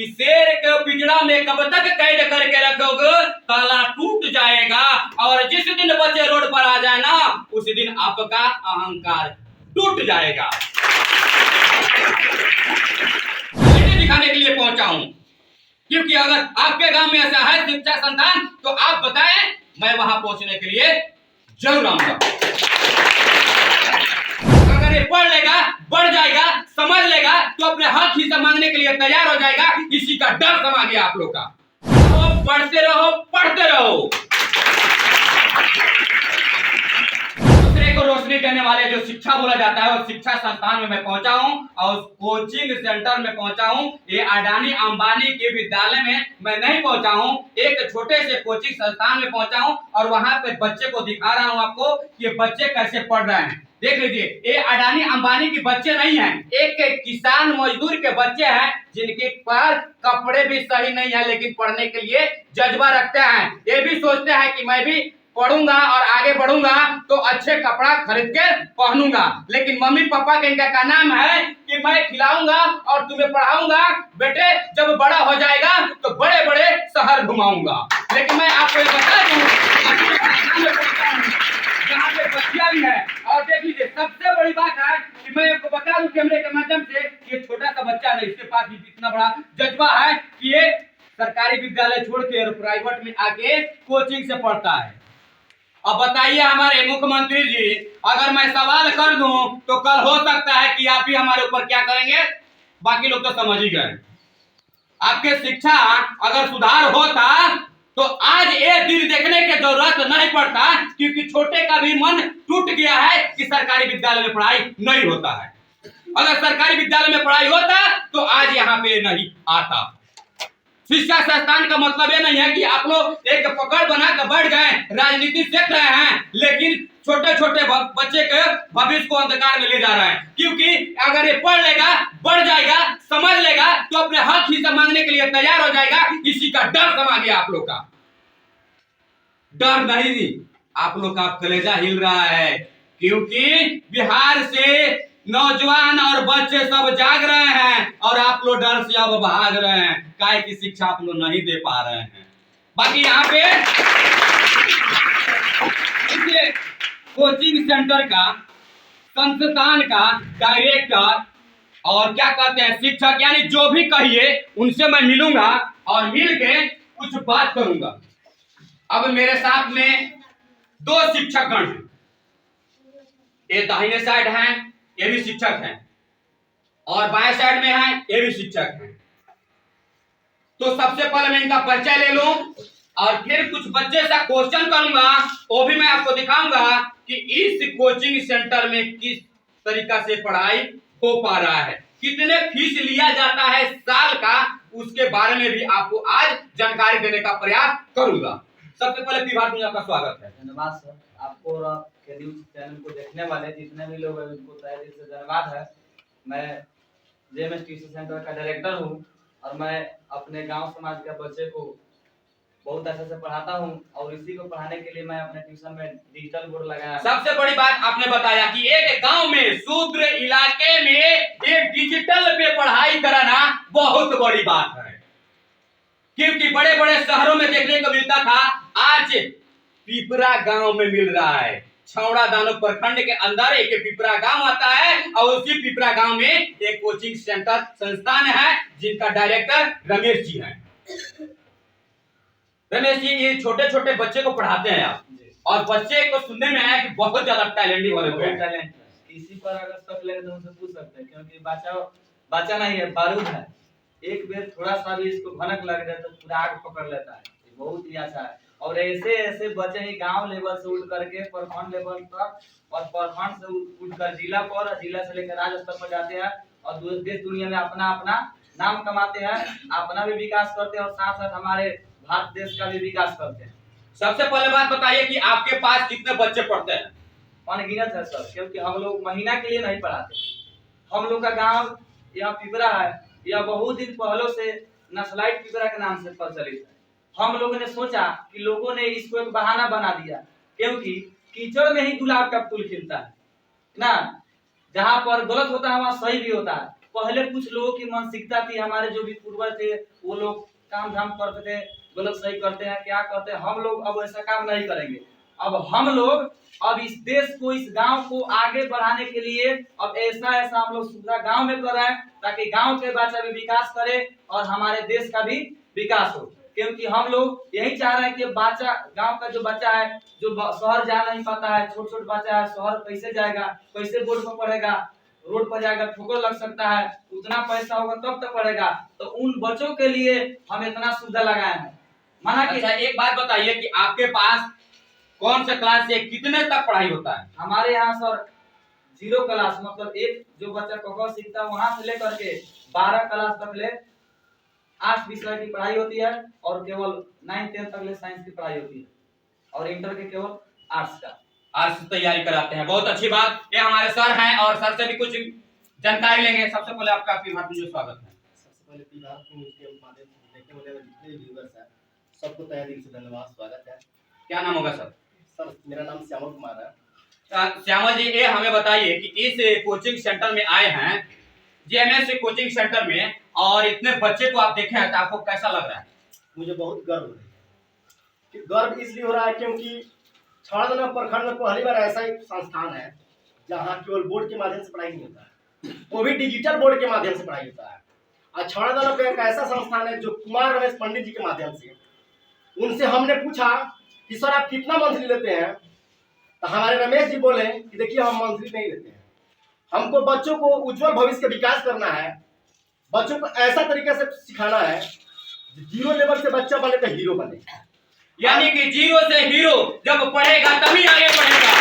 कि शेर के पिंजड़ा में कब तक कैद करके रखोगे, ताला टूट जाएगा और जिस दिन बच्चे रोड पर आ जाए ना, उस दिन आपका अहंकार टूट जाएगा। दिखाने के लिए पहुंचा हूं, क्योंकि अगर आपके गांव में ऐसा है शिक्षा संस्थान तो आप बताएं, मैं वहां पहुंचने के लिए जरूर आऊंगा। अगर ये पढ़ लेगा, बढ़ जाएगा, समझ लेगा तो अपने हक हिस्सा मांगने के लिए तैयार हो जाएगा। इसी का डर समा गया आप लोग का। तो पढ़ते रहो, पढ़ते रहो। दूसरे को रोशनी देने वाले जो शिक्षा बोला जाता है, वो शिक्षा संस्थान में मैं पहुंचा हूं और कोचिंग सेंटर में पहुंचा हूं। ये अडानी अंबानी के विद्यालय में मैं नहीं पहुंचा हूं, एक छोटे से कोचिंग संस्थान में पहुंचा हूं और वहां पे बच्चे को दिखा रहा हूं आपको कि बच्चे कैसे पढ़ रहे हैं। देख लीजिए, ये अडानी अंबानी के बच्चे नहीं हैं, एक किसान मजदूर के बच्चे हैं जिनके पास कपड़े भी सही नहीं है, लेकिन पढ़ने के लिए जज्बा रखते हैं। ये भी सोचते हैं कि मैं भी पढ़ूंगा और आगे बढ़ूंगा तो अच्छे कपड़ा खरीद के पहनूंगा, लेकिन मम्मी पापा के इनका का नाम है कि मैं खिलाऊंगा और तुम्हें पढ़ाऊंगा, बेटे जब बड़ा हो जाएगा तो बड़े बड़े शहर घुमाऊंगा। लेकिन मैं आपको ये बता दूं, यहाँ पे बच्चियां भी है। और देख लीजिए, सबसे बड़ी बात है कि मैं आपको बता दूं कैमरे के माध्यम से, ये छोटा सा बच्चा नहीं, इसके पास भी इतना बड़ा जज्बा है कि ये सरकारी विद्यालय छोड़ के और प्राइवेट में आके कोचिंग से पढ़ता है। अब बताइए हमारे मुख्यमंत्री जी, अगर मैं सवाल कर दूं तो कल हो सकता है कि आप भी हमारे ऊपर क्या करेंगे, बाकी लोग तो समझ ही गए। आपके शिक्षा अगर सुधार होता तो आज ये दिन देखने की जरूरत नहीं पड़ता, क्योंकि छोटे का भी मन टूट गया है कि सरकारी विद्यालय में पढ़ाई नहीं होता है। अगर सरकारी विद्यालय में पढ़ाई होता तो आज यहाँ पे नहीं आता। शिक्षा संस्थान का मतलब ये नहीं है कि आप लोग एक पकड़ बना कर बैठ गए, राजनीति सीख रहे हैं, लेकिन छोटे छोटे बच्चे के भविष्य को अंधकार में ले जा रहे हैं। क्योंकि अगर ये पढ़ लेगा, बढ़ जाएगा, समझ लेगा तो अपने हक हिस्सा मांगने के लिए तैयार हो जाएगा। इसी का डर समा गया आप लोग का। डर नहीं, आप लोग का कलेजा हिल रहा है, क्योंकि बिहार से नौजवान और बच्चे सब जाग रहे हैं और आप लोग डर से अब भाग रहे हैं, काहे की शिक्षा आप लोग नहीं दे पा रहे हैं। बाकी यहाँ पे कोचिंग सेंटर का, संस्थान का डायरेक्टर और क्या कहते हैं शिक्षक, यानी जो भी कहिए उनसे मैं मिलूंगा और मिल के कुछ बात करूंगा। अब मेरे साथ में दो शिक्षकगण हैं, ये दाहिने साइड हैं, ये भी शिक्षक हैं, और बाएं साइड में हैं, ये भी शिक्षक हैं। तो सबसे पहले मैं इनका परिचय ले लूं और फिर कुछ बच्चे से क्वेश्चन करूंगा, वो भी मैं आपको दिखाऊंगा कि इस कोचिंग सेंटर में किस तरीका से पढ़ाई हो पा रहा है, कितने फीस लिया जाता है साल का, उसके बारे में भी आपको आज जानकारी देने का प्रयास करूंगा। सबसे पहले विभाग में आपका स्वागत है। धन्यवाद सर, आपको और आपके न्यूज चैनल को देखने वाले जितने भी लोग हैं उनको तहे दिल से धन्यवाद है। मैं जेएमएस ट्यूशन सेंटर का डायरेक्टर हूं और मैं अपने गांव समाज के बच्चे को बहुत अच्छे से पढ़ाता हूं और इसी को पढ़ाने के लिए मैं अपने ट्यूशन में डिजिटल बोर्ड लगाया। सबसे बड़ी बात आपने बताया कि एक गांव में शूद्र इलाके में एक डिजिटल पे पढ़ाई कराना बहुत बड़ी बात है, क्योंकि बड़े बड़े शहरों में देखने को मिलता था, आज पिपरा गांव में मिल रहा है। छौड़ा दानो प्रखंड के अंदर एक पिपरा गांव आता है और उसी पिपरा गांव में एक कोचिंग सेंटर संस्थान है जिनका डायरेक्टर रमेश जी हैं। रमेश जी, ये छोटे छोटे बच्चे को पढ़ाते हैं आप, और बच्चे को सुनने में आया कि बहुत ज्यादा टैलेंटेड वाले हुए हैं। इसी पर अगर शक लगे तो उनसे पूछ सकते हैं, क्योंकि बच्चा नहीं है, बारूद है। एक बेर थोड़ा सा भी इसको भनक लग जाए तो पूरा आग पकड़ लेता है। ये बहुत ही अच्छा है और ऐसे ऐसे बच्चे ही गांव लेवल से उठ करके प्रखंड लेवल तक और प्रखंड से उठकर जिला पर, जिला से लेकर राज्य स्तर पर जाते हैं और देश दुनिया में अपना अपना नाम कमाते हैं, अपना भी विकास करते हैं और साथ साथ हमारे भारत देश का भी विकास करते हैं। सबसे पहले बात बताइए कि आपके पास कितने बच्चे पढ़ते हैं? अनगिनत है सर, क्योंकि हम लोग महीना के लिए नहीं पढ़ाते। हम लोग का गाँव यहाँ पिपरा है, यह बहुत दिन पहले से नक्सलाइट पिपरा के नाम से प्रचलित है। हम लोगों ने सोचा कि लोगों ने इसको एक बहाना बना दिया, क्योंकि कीचड़ में ही गुलाब का फूल खिलता है ना, जहाँ पर गलत होता है वहाँ सही भी होता है। पहले कुछ लोगों की मानसिकता थी, हमारे जो भी पूर्वज थे वो लोग काम धाम करते थे, गलत सही करते हैं, क्या करते हैं, हम लोग अब ऐसा काम नहीं करेंगे। अब हम लोग अब इस देश को, इस गांव को आगे बढ़ाने के लिए अब ऐसा ऐसा हम लोग सुविधा गांव में कर रहे हैं, ताकि गांव के बच्चा भी विकास करे और हमारे देश का भी विकास हो। क्योंकि हम लोग यही चाह रहे हैं कि बच्चा, गांव का जो बच्चा है, जो शहर जा नहीं पाता है, छोट छोट बच्चा है, शहर कैसे जाएगा, कैसे बोर्ड पर पढ़ेगा, रोड पर जाएगा, ठोकर लग सकता है, उतना पैसा होगा तब तक पढ़ेगा। तो उन बच्चों के लिए हम इतना सुविधा लगाए हैं। माना कि अच्छा, एक बात बताइए कि आपके पास कौन सा क्लास से कितने तक पढ़ाई होता है? हमारे यहाँ सर 0 क्लास, मतलब एक जो बच्चा क सीखता है वहां से लेकर के 12 क्लास तक ले 8 विषय की पढ़ाई होती है, और केवल 9-10 तक ले साइंस की पढ़ाई होती है, और इंटर के केवल आर्ट्स का। आज से तैयारी कराते हैं, बहुत अच्छी बात। ये हमारे सर हैं और सर से भी कुछ जानकारी लेंगे। सबसे पहले आपका पी भारत न्यूज़ स्वागत है। सबसे पहले पी भारत न्यूज़ के माध्यम से देखने वाले जितने भी व्यूअर्स हैं, सबको तहे दिल से धन्यवाद, स्वागत है। क्या नाम होगा सर? सर, मेरा नाम श्यामल कुमार है। श्यामल जी, ये हमें बताइए कि इस कोचिंग सेंटर में आए हैं, जेएमएस कोचिंग सेंटर में, और इतने बच्चे को आप देखे हैं तो आपको कैसा लग रहा है? मुझे बहुत गर्व है। गर्व इसलिए हो रहा है क्योंकि छाड़ना प्रखंड में पहली बार ऐसा एक संस्थान है जहाँ केवल बोर्ड के माध्यम से पढ़ाई नहीं होता है, वो भी डिजिटल बोर्ड के माध्यम से पढ़ाई होता है। और छाड़ना पे एक ऐसा संस्थान है जो कुमार रमेश पंडित जी के माध्यम से, उनसे हमने पूछा कि सर आप कितना मंथली लेते हैं, तो हमारे रमेश जी बोले कि देखिए हम मंथली नहीं लेते हैं, हमको बच्चों को उज्जवल भविष्य का विकास करना है, बच्चों को ऐसा तरीके से सिखाना है 0 लेवल से बच्चा बने तो हीरो बने। यानी कि 0 से हीरो जब पढ़ेगा तभी आगे बढ़ेगा।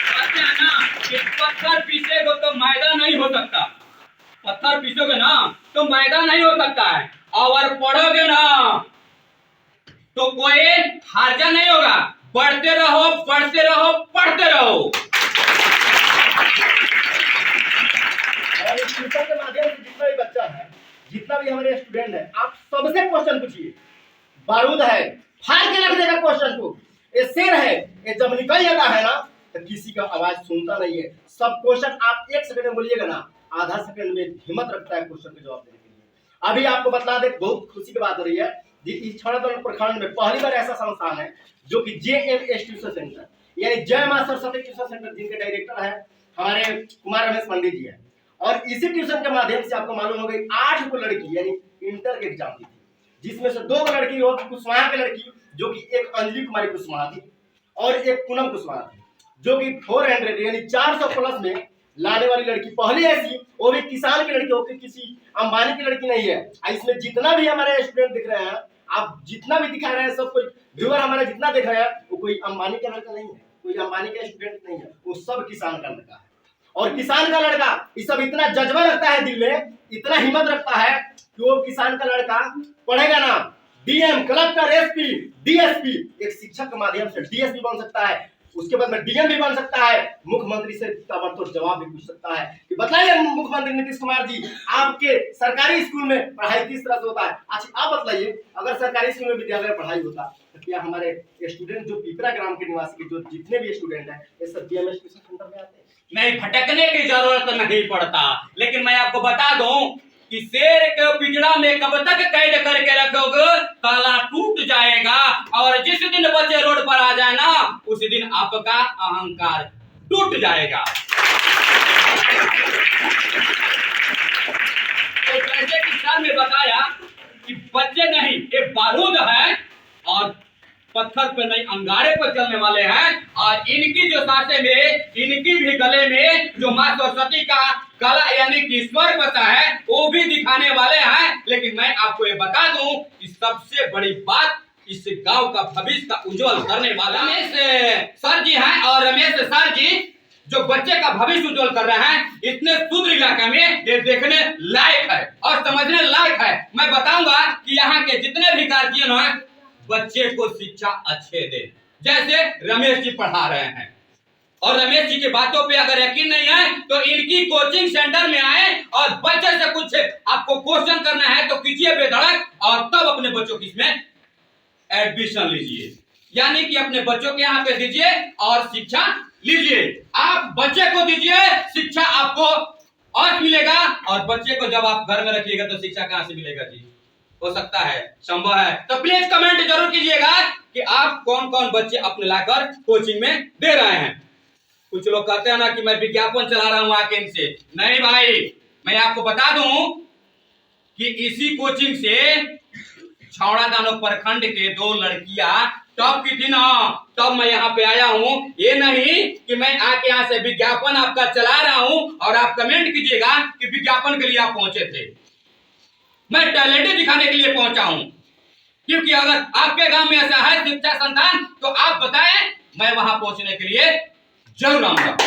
कहते हैं ना कि पत्थर पीसेगो तो मैदा नहीं हो सकता, पत्थर पीसोगे ना तो मैदा नहीं हो सकता है, और पढ़ोगे ना तो कोई हार्जा नहीं होगा। बढ़ते रहो, पढ़ते रहो, पढ़ते रहो। और इस ट्यूशन के माध्यम से जितना भी बच्चा है, जितना भी हमारे स्टूडेंट है, आप सबसे क्वेश्चन पूछिए। बारूद है, फाड़ के रख देगा क्वेश्चन को। ये शेर है, ये जब निकल जाता है ना तो किसी का आवाज सुनता नहीं है। सब क्वेश्चन आप 1 सेकंड में बोलिएगा ना, आधा सेकंड में हिम्मत रखता है क्वेश्चन का जवाब देने के लिए। अभी आपको बता दे, बहुत खुशी की बात हो रही है, इस छाड़ना प्रखंड में पहली बार ऐसा संस्थान है जो कि जेएमएस ट्यूशन सेंटर, यानी जय मां सरस्वती ट्यूशन सेंटर, जिनके डायरेक्टर है हमारे कुमार रमेश पंडित जी है। और इसी ट्यूशन के माध्यम से आपको मालूम हो गई 8 को लड़की यानी इंटर के एग्जाम दी थी, जिसमें से 2 लड़की हो कुशवाहा की लड़की, जो कि एक अंजलि कुमारी कुशवाहा थी, और एक पूनम कुशवाहा थी, जो कि 400 यानी 400 प्लस में लाने वाली लड़की पहली ऐसी, वो भी किसान की लड़की हो, किसी अंबानी की लड़की नहीं है। इसमें जितना भी हमारे स्टूडेंट दिख रहे हैं, आप जितना भी दिखा रहे हैं, सब कोई व्यूअर हमारे जितना देख रहे हैं, वो कोई अंबानी का लड़का नहीं है, कोई अंबानी का स्टूडेंट नहीं है, वो सब किसान का लड़का है। और किसान का लड़का ये सब इतना जज्बा रखता है दिल में, इतना हिम्मत रखता है कि वो किसान का लड़का पढ़ेगा ना, डीएम, कलेक्टर, एसपी, डीएसपी, एक शिक्षक के माध्यम से डीएसपी बन सकता है, उसके बाद में डीएम भी बन सकता है, मुख्यमंत्री से ताबड़तोड़ जवाब भी पूछ सकता है कि बताइए मुख्यमंत्री नीतीश कुमार जी, आपके सरकारी स्कूल में पढ़ाई किस तरह से होता है। अच्छा आप बताइए, अगर सरकारी स्कूल में विद्यालय में पढ़ाई होता तो क्या हमारे स्टूडेंट जो पिपरा ग्राम के निवासी के जो जितने भी स्टूडेंट हैं, ये सब जेएमएस ट्यूशन सेंटर में आते हैं? नहीं, भटकने की जरूरत नहीं पड़ता। लेकिन मैं आपको बता दूं कि शेर के पिंजरा में कब तक कैद करके रखोगे, ताला टूट जाएगा, और जिस दिन बच्चे रोड पर आ जाए ना, उसी दिन आपका अहंकार टूट जाएगा। तो जैसे कि सर ने बताया कि बच्चे नहीं, ये बारूद है, और पत्थर पे नहीं अंगारे पर चलने वाले हैं, और इनकी जो सांसें में, इनकी भी गले में जो माँ सरस्वती का गला यानी कि स्वर बसा है, वो भी दिखाने वाले हैं। लेकिन मैं आपको ये बता दूं कि सबसे बड़ी बात, इस गांव का भविष्य का उज्जवल करने वाला रमेश सर जी हैं, और रमेश सर जी जो बच्चे का भविष्य उज्जवल कर रहे हैं, इतने शुद्र इलाके में ये देखने लायक है और समझने लायक है। मैं बताऊंगा कि यहाँ के जितने भी गार्जियन हैं, बच्चे को शिक्षा अच्छे दे, जैसे रमेश जी पढ़ा रहे हैं। और रमेश जी की बातों पे अगर यकीन नहीं है तो इनकी कोचिंग सेंटर में आए, और बच्चे से कुछ आपको क्वेश्चन करना है तो कीजिए बेधड़क, और तब अपने बच्चों की इसमें एडमिशन लीजिए, यानी कि अपने बच्चों के यहाँ पे दीजिए और शिक्षा लीजिए, आप बच्चे को दीजिए, शिक्षा आपको और मिलेगा, और बच्चे को जब आप घर में रखिएगा तो शिक्षा कहां से मिलेगा जी? हो सकता है, संभव है। तो प्लीज कमेंट जरूर कीजिएगा कि आप कौन कौन बच्चे अपने लाकर कोचिंग में दे रहे हैं। कुछ लोग कहते हैं ना कि मैं विज्ञापन चला रहा हूं आके इनसे। नहीं भाई, मैं आपको बता दूं कि इसी कोचिंग से छावड़ा दानो प्रखंड के 2 लड़कियां टॉप की थी ना, तब मैं यहाँ पे आया हूँ। ये नहीं कि मैं आके यहाँ से विज्ञापन आपका चला रहा हूँ और आप कमेंट कीजिएगा कि विज्ञापन के लिए आप पहुंचे थे। मैं टैलेंट दिखाने के लिए पहुंचा हूं, क्योंकि अगर आपके गांव में ऐसा है शिक्षा संस्थान तो आप बताएं, मैं वहां पहुंचने के लिए जरूर आऊंगा।